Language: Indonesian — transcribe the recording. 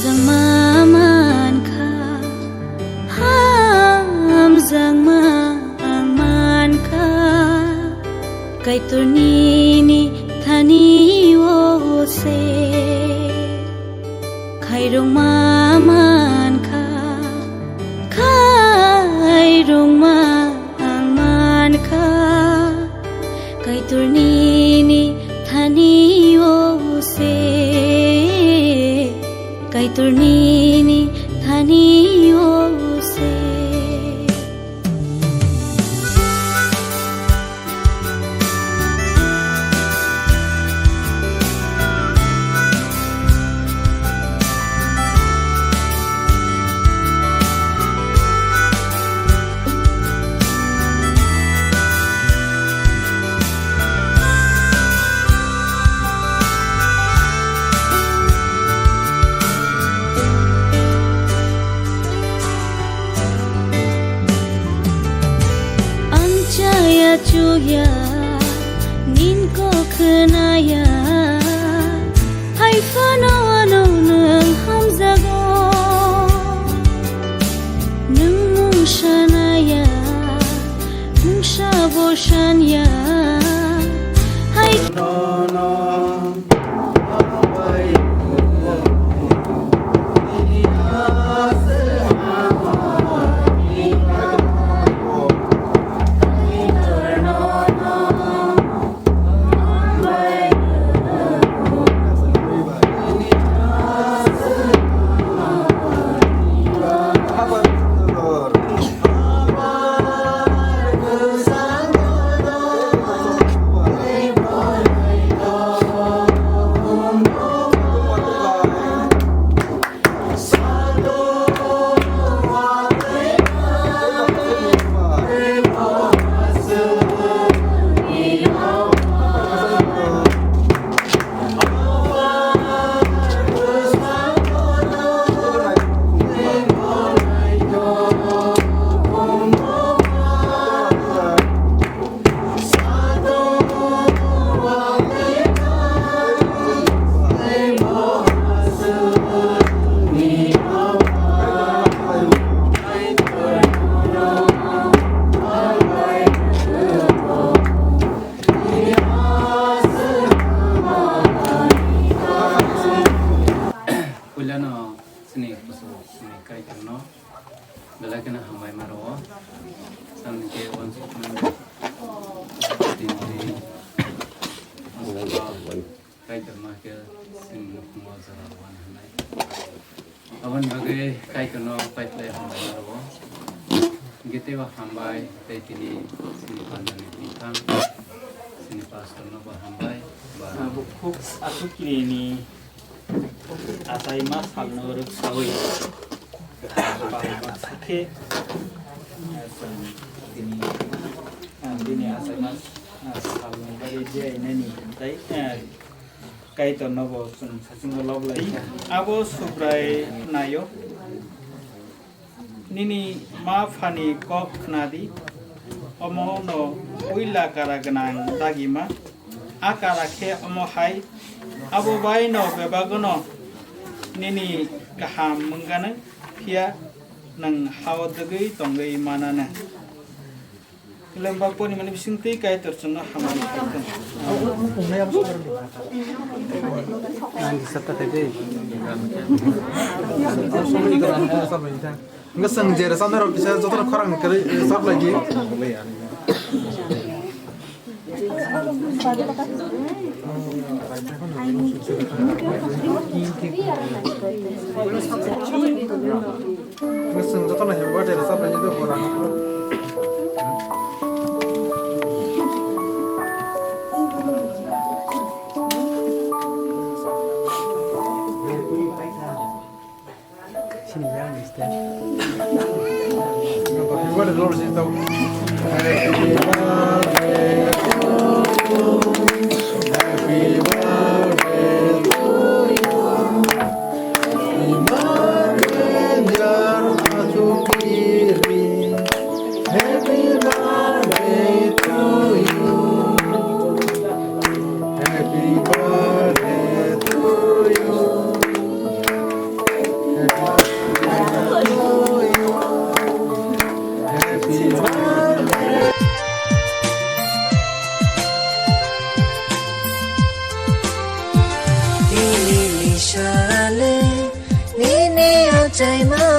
zang maman kha ham zang man kha kai turni ni thani wo se khai rong maman kha khai rong man kha kai turni ni thani wo se kai turni ni thani wo se Chuya nin ko khnaya hai fano no nang hamzago nung mung shanaya mung shabo shanya hai Belakana hamai marawa samke once kai terma ke sin mo zara wan hanai awan bagai kai kono pai play hamai marawa gete wa hambai tei tini sini pandani tintang sini pastor no ba hambai ba bukuk aku kini ni asai mas hal noruk sawi sakit ini asal mas kalau dari dia ini nih kaitan nopo sasing log lagi abo subrai nayo nini maafani kok nadi omo no uila karaganang dagima akara ke omo hai abo bai no bebagono nini kaham menggana kia nang hawa dagay tonggay mana na lembag po ni man bising ti kay tersono hamani kaitan nanti sata tebe nggak sengaja sana orang bisa jatuh orang kali sab lagi Ngaseng jatuh nih buat dari sab lagi tuh orang sini jangan istilah. Tapi gua ada dulu sih tahu. ใจมา